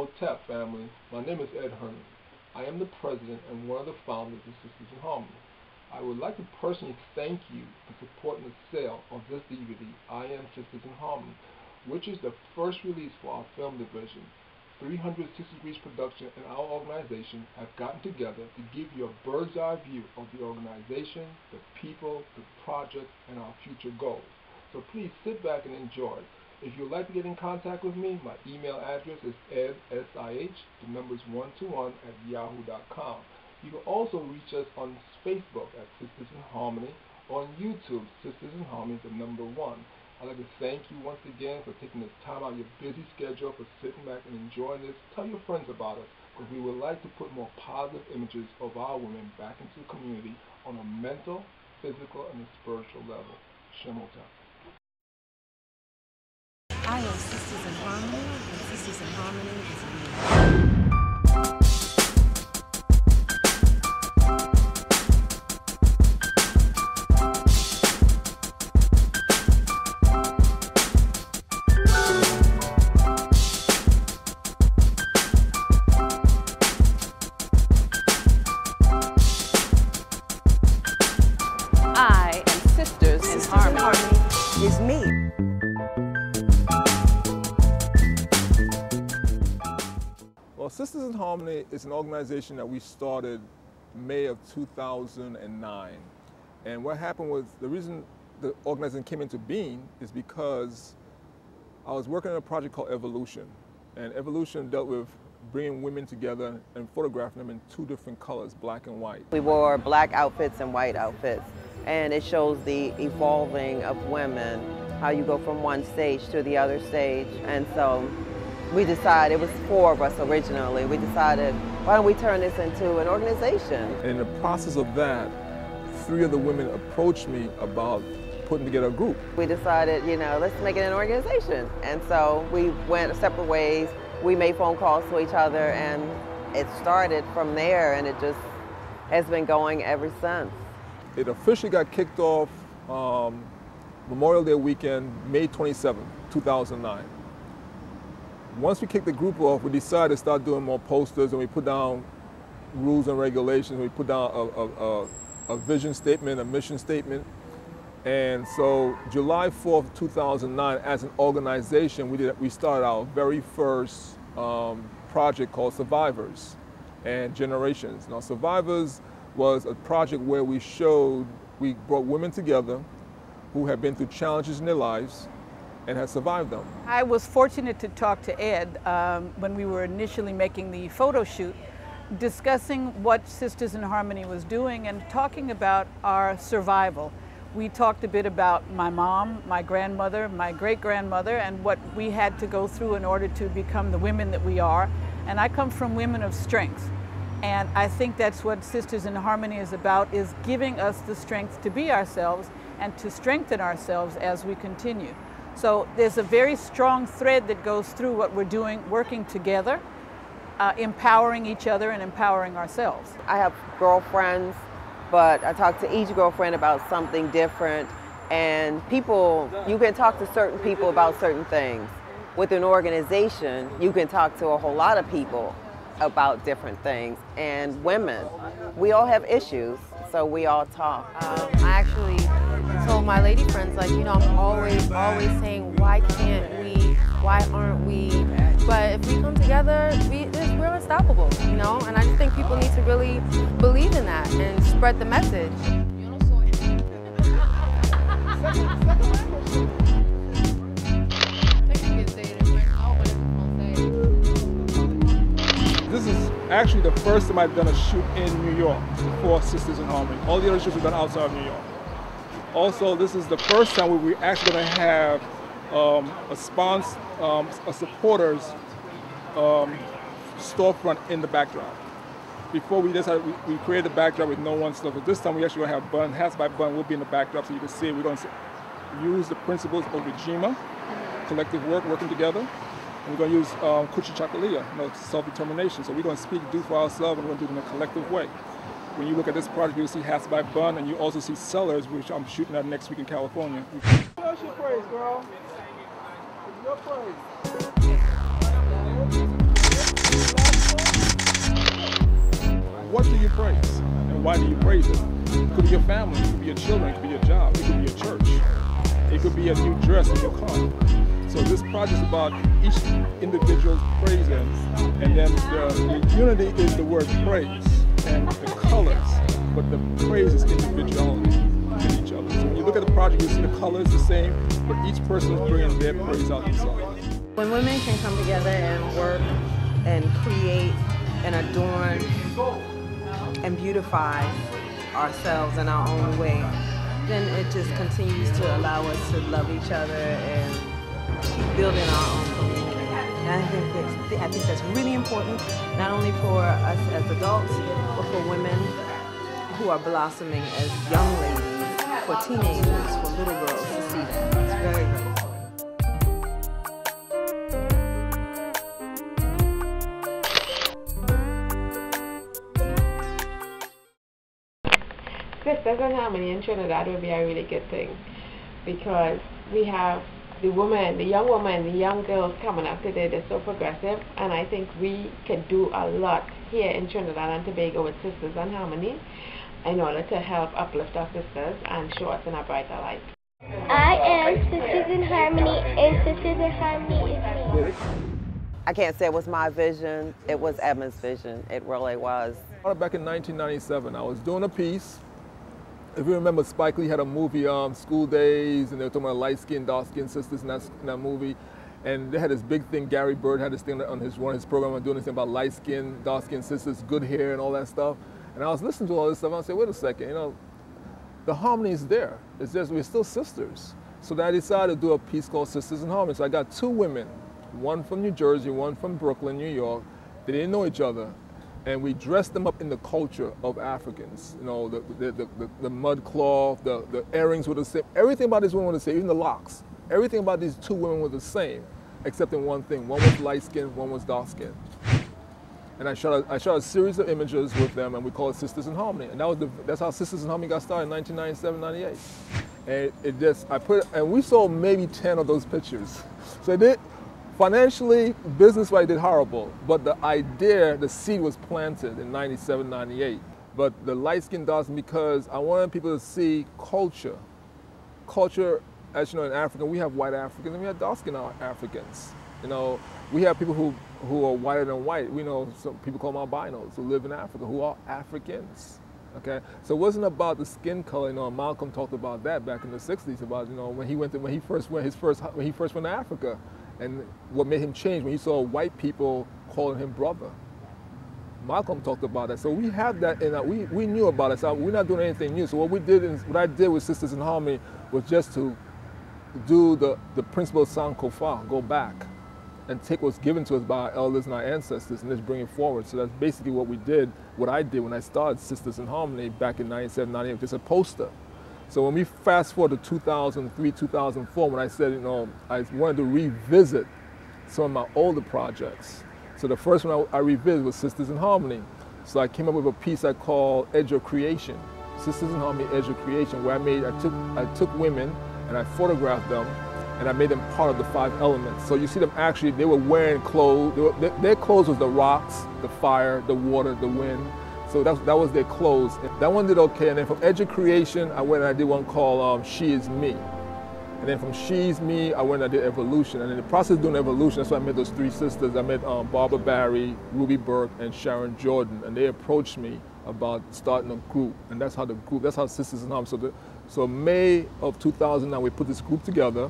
Hotep family, my name is Ed Herman. I am the president and one of the founders of Sisters in Harmony. I would like to personally thank you for supporting the sale of this DVD, I Am Sisters in Harmony, which is the first release for our film division. 360 Degrees Production and our organization have gotten together to give you a bird's eye view of the organization, the people, the project, and our future goals. So please sit back and enjoy. If you'd like to get in contact with me, my email address is edsih, the numbers 121 @yahoo.com. You can also reach us on Facebook at Sisters in Harmony, or on YouTube, Sisters in Harmony, the number 1. I'd like to thank you once again for taking the time out of your busy schedule, for sitting back and enjoying this. Tell your friends about us, because we would like to put more positive images of our women back into the community on a mental, physical, and a spiritual level. Shemotep. I am Sisters in Harmony, and Sisters in Harmony is me. I am Sisters in Harmony is me. Well, Sisters in Harmony is an organization that we started May of 2009. And what happened was, the reason the organization came into being is because I was working on a project called Evolution. And Evolution dealt with bringing women together and photographing them in 2 different colors, black and white. We wore black outfits and white outfits, and it shows the evolving of women, how you go from one stage to the other stage. And so we decided, it was 4 of us originally, we decided, why don't we turn this into an organization? And in the process of that, 3 of the women approached me about putting together a group. We decided, let's make it an organization. And so we went separate ways. We made phone calls to each other, and it started from there, and it just has been going ever since. It officially got kicked off Memorial Day weekend, May 27, 2009. Once we kicked the group off, we decided to start doing more posters, and we put down rules and regulations. We put down a vision statement, a mission statement. And so July 4th, 2009, as an organization, we started our very first project called Survivors and Generations. Now, Survivors was a project where we brought women together who had been through challenges in their lives and had survived them. I was fortunate to talk to Ed when we were initially making the photo shoot, discussing what Sisters in Harmony was doing and talking about our survival. We talked a bit about my mom, my grandmother, my great-grandmother, and what we had to go through in order to become the women that we are. And I come from women of strength. And I think that's what Sisters in Harmony is about, is giving us the strength to be ourselves and to strengthen ourselves as we continue. So there's a very strong thread that goes through what we're doing, working together, empowering each other and empowering ourselves. I have girlfriends, but I talk to each girlfriend about something different. And people, you can talk to certain people about certain things. With an organization, you can talk to a whole lot of people about different things. And women, we all have issues, so we all talk. I actually told my lady friends, I'm always saying, why can't we? Why aren't we? But if we come together, we're unstoppable, And I just think people need to really believe in that and spread the message. This is actually the first time I've done a shoot in New York for Sisters in Harmony. All the other shoots we've done outside of New York. Also, this is the first time we're actually going to have a supporters storefront in the backdrop. Before we created the backdrop with no one stuff, but this time we actually going to have BUNN, Hats by BUNN will be in the backdrop so you can see it. We're going to use the principles of Ujima, collective work, working together. And we're going to use Kuchi Chakalia, self-determination. So we're going to speak, do for ourselves, and we're going to do it in a collective way. When you look at this project, you'll see Hats by BUNN, and you also see Sellers, which I'm shooting at next week in California. That's your praise, girl. It's your praise. what do you praise? And why do you praise it? It could be your family, it could be your children, it could be your job, it could be your church. It could be a new dress in your car. So this project is about each individual praising, and then the unity is the word praise and the colors, but the praise is individuality in each other. So when you look at the project, you see the colors the same, but each person is bringing their praise out themselves. When women can come together and work and create and adorn and beautify ourselves in our own way, then it just continues to allow us to love each other and keep building our own community. And I think that's really important, not only for us as adults, but for women who are blossoming as young ladies, for teenagers, for little girls to see that. It's very, very important. Sisters in Harmony in Trinidad would be a really good thing, because we have the women, the young women, the young girls coming up today. They're so progressive, and I think we can do a lot here in Trinidad and Tobago with Sisters in Harmony in order to help uplift our sisters and show us in a brighter light. I am Sisters in Harmony, and Sisters in Harmony is me. I can't say it was my vision, it was Edmund's vision. It really was. Back in 1997, I was doing a piece. If you remember, Spike Lee had a movie, School Days, and they were talking about light-skinned, dark-skinned sisters in that movie. And they had this big thing, Gary Bird had this thing on one of his programs doing this thing about light-skinned, dark-skinned sisters, good hair and all that stuff. And I was listening to all this stuff, and I said, wait a second, you know, the harmony is there. It's just, we're still sisters. So then I decided to do a piece called Sisters in Harmony. So I got two women, one from New Jersey, one from Brooklyn, New York. They didn't know each other. And we dressed them up in the culture of Africans. You know, the mud cloth, the earrings were the same. Everything about these women were the same, even the locks. Everything about these two women were the same, except in one thing. One was light-skinned, one was dark-skinned. And I shot a series of images with them, and we call it Sisters in Harmony. And that's how Sisters in Harmony got started in 1997, 98. And and we sold maybe 10 of those pictures. So financially, business-wise, did horrible, but the idea, the seed was planted in 97, 98. But the light-skinned dark-skinned, because I wanted people to see culture. Culture, as you know, in Africa, we have white Africans and we have dark-skinned Africans. You know, we have people who are whiter than white. We know some people call them albinos who live in Africa, who are Africans. Okay, so it wasn't about the skin color. You know, Malcolm talked about that back in the '60s, about, you know, when he first went to Africa. And what made him change when he saw white people calling him brother. Malcolm talked about that. So we have that, and we knew about it. So we're not doing anything new. So what I did with Sisters in Harmony was just to do the principle of Sankofa, go back and take what's given to us by our elders and our ancestors and just bring it forward. So that's basically what we did, what I did when I started Sisters in Harmony back in 97, 98, just a poster. So when we fast forward to 2003, 2004, when I said, you know, I wanted to revisit some of my older projects. So the first one I revisited was Sisters in Harmony. So I came up with a piece I called Edge of Creation, Sisters in Harmony, Edge of Creation, where I took women and I photographed them and I made them part of the 5 elements. So you see them actually, they were wearing clothes. Their clothes was the rocks, the fire, the water, the wind. So that was their clothes. That one did okay, and then from Edge of Creation, I went and I did one called She Is Me. And then from She Is Me, I went and I did Evolution. And in the process of doing Evolution, that's why I met those 3 sisters. I met Barbara Barry, Ruby Burke, and Sharon Jordan. And they approached me about starting a group. And that's how Sisters in Harmony. So May of 2009, we put this group together,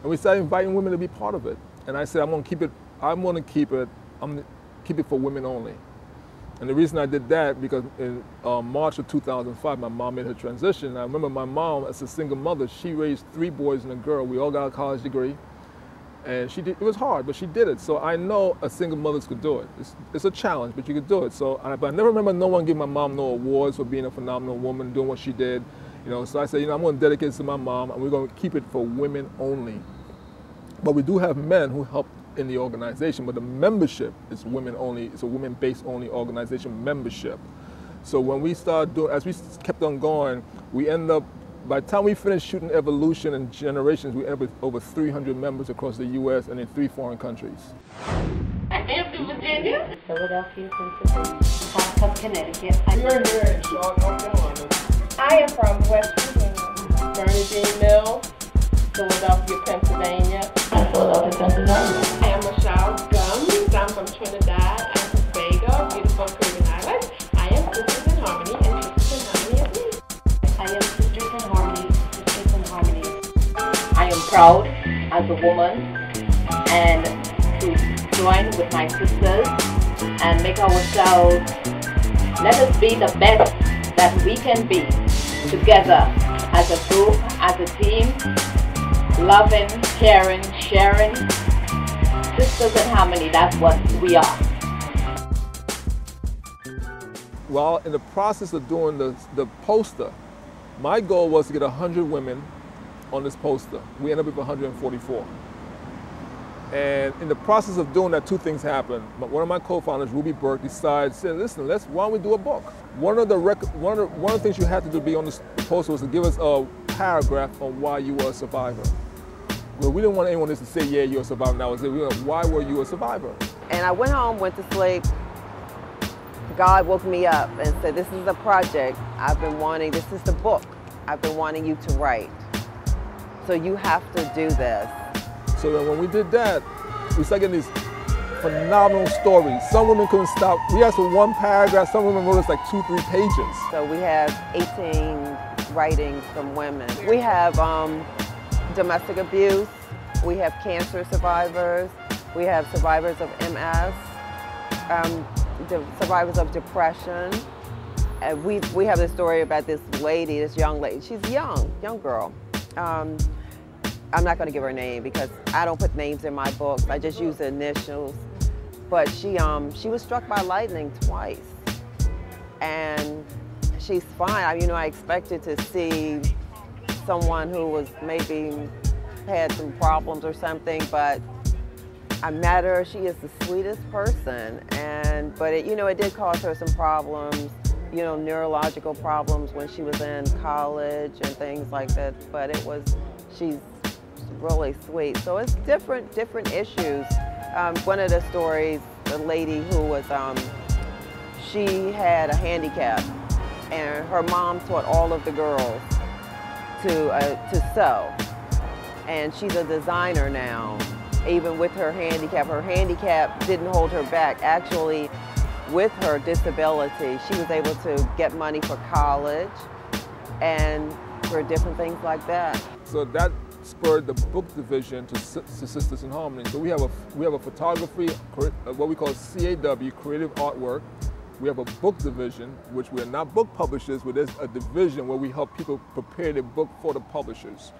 and we started inviting women to be part of it. And I said, I'm gonna keep it for women only. And the reason I did that, because in March of 2005, my mom made her transition. I remember my mom, as a single mother, she raised 3 boys and a girl. We all got a college degree. And it was hard, but she did it. So I know a single mother could do it. It's a challenge, but you could do it. So, but I never remember no one giving my mom no awards for being a phenomenal woman, doing what she did. You know, so I said, you know, I'm going to dedicate this to my mom, and we're going to keep it for women only. But we do have men who help in the organization, but the membership is women only. It's a women-based only organization membership. So when we started doing, as we kept on going, we ended up, by the time we finished shooting Evolution and Generations, we ended up with over 300 members across the US and in 3 foreign countries. Hampton, Virginia. Philadelphia, Pennsylvania. Hartford, Connecticut. You're here in Charlotte, North Carolina. I am from West Virginia. Bernadine Mills, Philadelphia, Pennsylvania. Philadelphia, Pennsylvania. I am Michelle Gums. I'm from Trinidad and Tobago, beautiful Caribbean island. I am Sisters in Harmony, and Sisters in Harmony is me. I am Sisters in Harmony, Sisters in Harmony. I am proud as a woman and to join with my sisters and make ourselves, let us be the best that we can be together as a group, as a team, loving, caring, sharing. Sisters in Harmony, that's what we are. While in the process of doing the poster, my goal was to get 100 women on this poster. We ended up with 144. And in the process of doing that, two things happened. One of my co-founders, Ruby Burke, decided, said, listen, why don't we do a book? One of the things you had to do to be on this poster was to give us a paragraph on why you were a survivor. Well, we didn't want anyone just to say, yeah, you're a survivor. That was it. We went, why were you a survivor? And I went home, went to sleep. God woke me up and said, this is a project I've been wanting, this is the book I've been wanting you to write. So you have to do this. So then when we did that, we started getting these phenomenal stories. Some women couldn't stop. We asked for one paragraph, some women wrote us like 2-3 pages. So we have 18 writings from women. We have domestic abuse, we have cancer survivors, we have survivors of MS, survivors of depression. And we have this story about this lady, this young lady. She's young girl. I'm not going to give her name because I don't put names in my books. I just use the initials. But she was struck by lightning twice, and she's fine. I expected to see someone who was maybe had some problems or something, but I met her. She is the sweetest person, but it did cause her some problems, neurological problems when she was in college and things like that. But she's really sweet. So it's different issues. One of the stories, the lady who was, she had a handicap, and her mom taught all of the girls to sew, and she's a designer now. Even with her handicap didn't hold her back. Actually, with her disability, she was able to get money for college and for different things like that. So that spurred the book division to Sisters in Harmony. So we have a photography, what we call CAW, creative artwork. We have a book division, which we are not book publishers, but there's a division where we help people prepare their book for the publishers.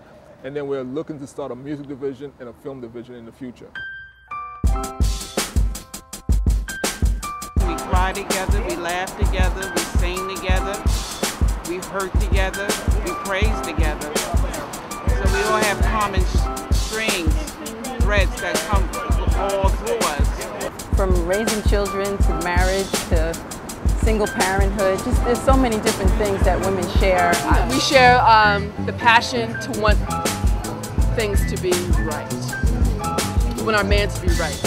And then we're looking to start a music division and a film division in the future. We cry together, we laugh together, we sing together, we hurt together, we praise together. So we all have common strings, threads that come all through us. From raising children to marriage to single parenthood, there's so many different things that women share. We share the passion to want things to be right. We want our man to be right.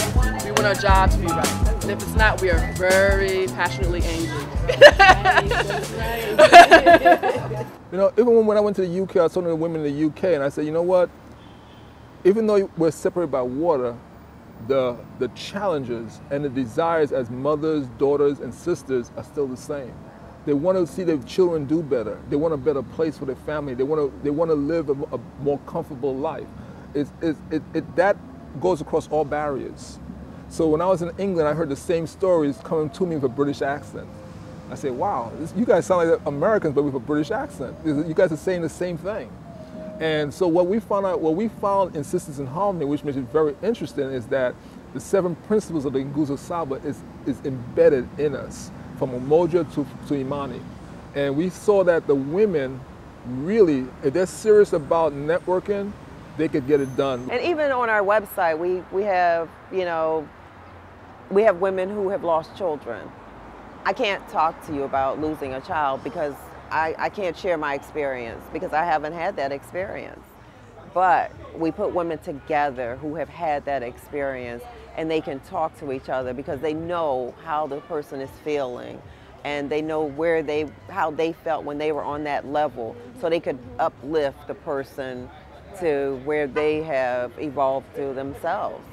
We want our job to be right. And if it's not, we are very passionately angry. Even when I went to the UK, I was talking to the women in the UK, and I said, you know what? Even though we're separated by water, the challenges and the desires as mothers, daughters, and sisters are still the same. They want to see their children do better. They want a better place for their family. They want to live a more comfortable life. That goes across all barriers. So when I was in England, I heard the same stories coming to me with a British accent. I said, wow, you guys sound like Americans, but with a British accent. You guys are saying the same thing. And so what we found in Sisters in Harmony, which makes it very interesting, is that the 7 principles of the Nguzo Saba is embedded in us, from Umoja to Imani. And we saw that the women really, if they're serious about networking, they could get it done. And even on our website, we have, we have women who have lost children. I can't talk to you about losing a child because I can't share my experience because I haven't had that experience. But we put women together who have had that experience, and they can talk to each other because they know how the person is feeling, and they know how they felt when they were on that level, so they could uplift the person to where they have evolved to themselves.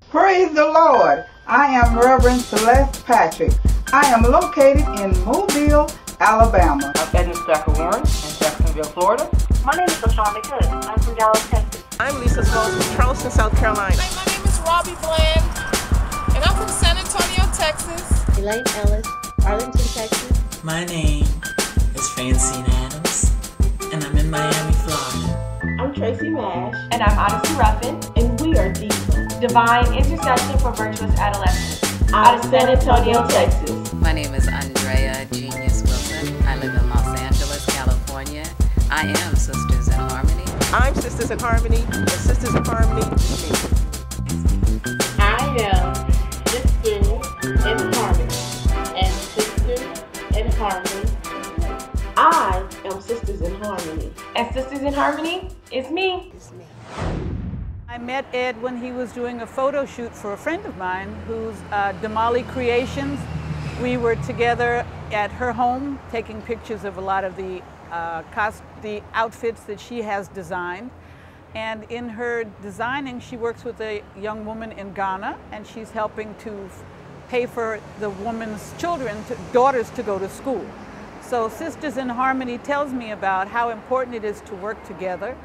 Praise the Lord. I am Reverend Celeste Patrick. I am located in Mobile, Alabama. I'm Edmund Warren in Jacksonville, Florida. My name is LaShawn Good. I'm from Dallas, Texas. I'm Lisa Smalls from Charleston, South Carolina. My name is Robbie Bland, and I'm from San Antonio, Texas. Elaine Ellis, Arlington, Texas. My name is Francine Adams, and I'm in Miami, Florida. I'm Tracy Mash, and I'm Odyssey Ruffin, and we are DIVA, Divine Intercession for Virtuous Adolescents, out of San Antonio, Texas. My name is Andrea Genius Wilson. I live in Los Angeles, California. I am Sisters in Harmony. I'm Sisters in Harmony, and Sisters in Harmony is me. I am Sisters in Harmony, and Sisters in Harmony. I am Sisters in Harmony, and Sisters in Harmony is me. I met Ed when he was doing a photo shoot for a friend of mine who's Damali Creations. We were together at her home taking pictures of a lot of the outfits that she has designed. And in her designing, she works with a young woman in Ghana, and she's helping to pay for the woman's daughters to go to school. So Sisters in Harmony tells me about how important it is to work together,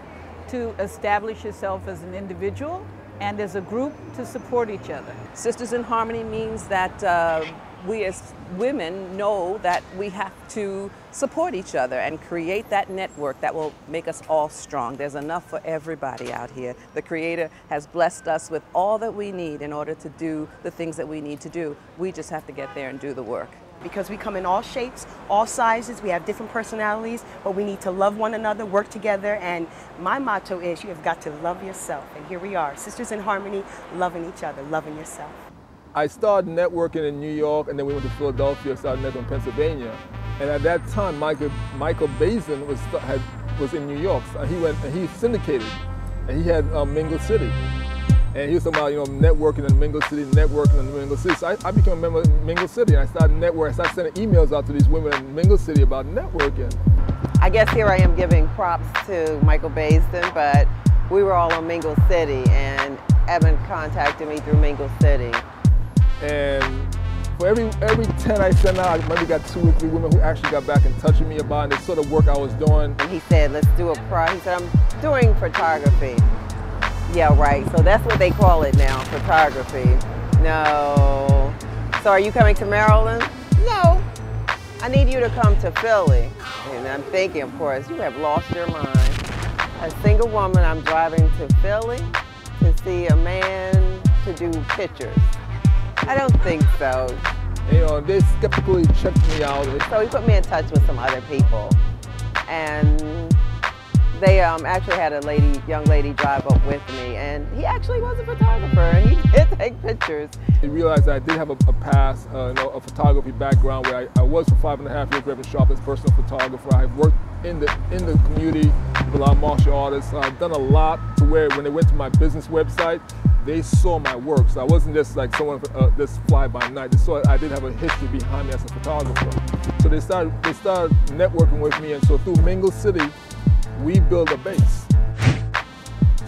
to establish yourself as an individual and as a group to support each other. Sisters in Harmony means that we as women know that we have to support each other and create that network that will make us all strong. There's enough for everybody out here. The Creator has blessed us with all that we need in order to do the things that we need to do. We just have to get there and do the work. Because we come in all shapes, all sizes, we have different personalities, but we need to love one another, work together, and my motto is you have got to love yourself. And here we are, Sisters in Harmony, loving each other, loving yourself. I started networking in New York, and then we went to Philadelphia, started networking in Pennsylvania. And at that time, Michael Bazin was in New York. So he syndicated, and he had Mingle City. And he was talking about, networking in Mingle City, networking in Mingle City. So I became a member of Mingle City, and I started networking. I started sending emails out to these women in Mingle City about networking. I guess here I am giving props to Michael Bazin, but we were all on Mingle City, and Evan contacted me through Mingle City. And for every 10 I sent out, I maybe got 2 or 3 women who actually got back in touch with me about the sort of work I was doing. And he said, let's do he said, I'm doing photography. Yeah, right. So that's what they call it now, photography. No. So are you coming to Maryland? No. I need you to come to Philly. And I'm thinking, of course, you have lost your mind. A single woman, I'm driving to Philly to see a man to do pictures. I don't think so. They skeptically checked me out. So he put me in touch with some other people. And they actually had a young lady drive up with me, and he actually was a photographer, and he did take pictures. He realized that I did have a past, a photography background where I was for 5.5 years Reverend Sharp's personal photographer. I worked in the community with a lot of martial artists. I've done a lot to where when they went to my business website, they saw my work. So I wasn't just like someone just fly by night. They saw I did have a history behind me as a photographer. So they started networking with me, and so through Mingle City, we built a base.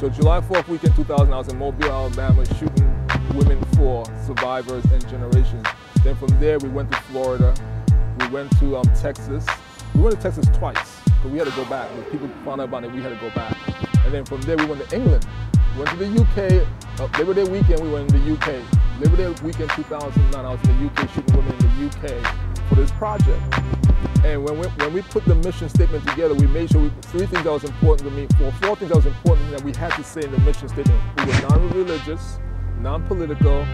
So July 4th weekend 2000, I was in Mobile, Alabama, shooting Women for Survivors and Generations. Then from there, we went to Florida. We went to Texas. We went to Texas twice, because we had to go back. When people found out about it, we had to go back. And then from there, we went to England. We went to the UK. Labor Day weekend, we went in the UK. Labor Day weekend 2009, I was in the UK shooting women in the UK for this project. And when we put the mission statement together, we made sure 3 things that was important to me, 4 things that was important that we had to say in the mission statement. We were non-religious, non-political,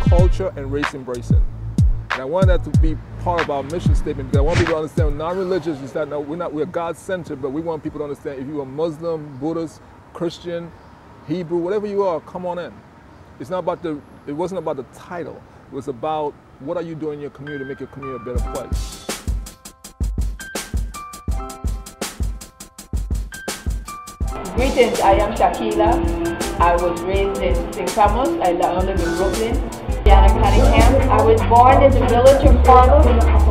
culture, and race embracing. And I wanted that to be part of our mission statement because I want people to understand non-religious is that we're God-centered, but we want people to understand if you are Muslim, Buddhist, Christian, Hebrew, whatever you are, come on in. It's not about it wasn't about the title. It was about what are you doing in your community to make your community a better place. Greetings, I am Shakila. I was raised in St. Thomas. I live in Brooklyn. Diana Cunningham. I was born in the village of Harlem,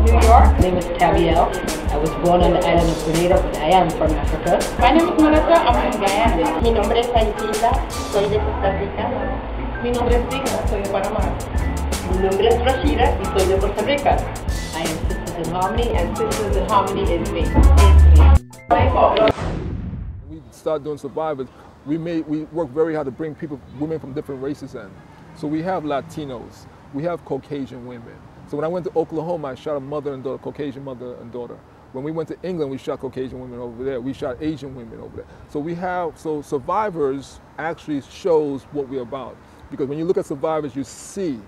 New York. My name is Tabiel. I was born on the island of Grenada, but I am from Africa. My name is Melissa. I'm from Guyana. Mi nombre es Aitila. Soy de Costa Rica. Mi nombre es Digna. Soy de Panamá. Mi nombre es Rashida y soy de Costa Rica. I am Sisters in Harmony, and Sisters in Harmony is me. We started doing Survivors. We worked very hard to bring women from different races in. So we have Latinos, we have Caucasian women. So when I went to Oklahoma, I shot a mother and daughter, Caucasian mother and daughter. When we went to England, we shot Caucasian women over there. We shot Asian women over there. So Survivors actually shows what we're about. Because when you look at Survivors, you see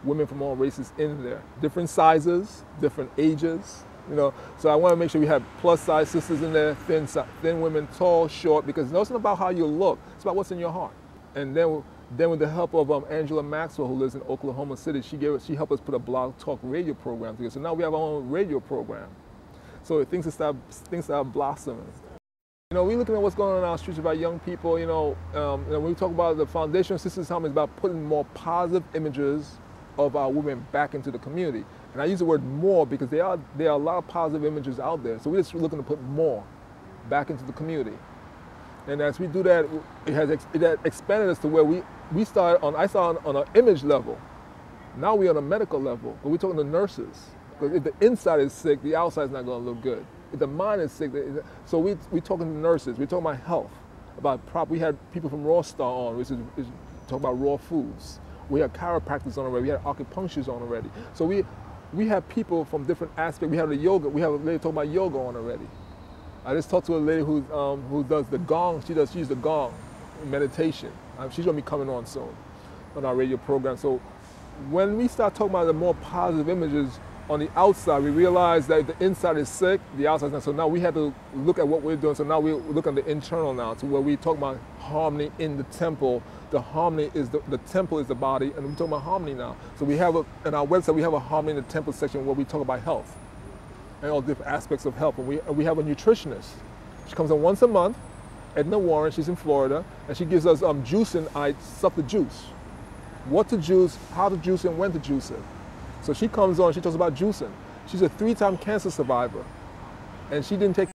women from all races in there. Different sizes, different ages. You know, so I want to make sure we have plus size sisters in there, thin women, tall, short, because it's not about how you look, it's about what's in your heart. And then with the help of Angela Maxwell, who lives in Oklahoma City, she helped us put a blog talk radio program together. So now we have our own radio program. So things start blossoming. You know, we're looking at what's going on in our streets about young people. You know, when we talk about the foundation of Sisters Harmony, it's about putting more positive images of our women back into the community. And I use the word more because there are a lot of positive images out there. So we're just looking to put more back into the community. And as we do that, it has expanded us to where I started on an image level. Now we're on a medical level, but we're talking to nurses. Because if the inside is sick, the outside is not going to look good. If the mind is sick, so we're talking to nurses. We're talking about health, we had people from Raw Star on, which is talking about raw foods. We had chiropractors on already. We had acupuncturists on already. So we have people from different aspects. We have the yoga. We have a lady talking about yoga on already. I just talked to a lady who does the gong. She uses the gong meditation. She's going to be coming on soon on our radio program. So when we start talking about the more positive images on the outside, we realize that the inside is sick, the outside is not. So now we have to look at what we're doing. So now we look at the internal now, to where we talk about harmony in the temple. The harmony is the temple is the body, and we're talking about harmony now. So we have in our website, we have a harmony in the temple section where we talk about health and all different aspects of health. And we have a nutritionist. She comes in once a month, Edna Warren, she's in Florida, and she gives us juicing, stuff to juice. What to juice, how to juice, and when to juice it. So she comes on, she talks about juicing. She's a 3-time cancer survivor, and she didn't take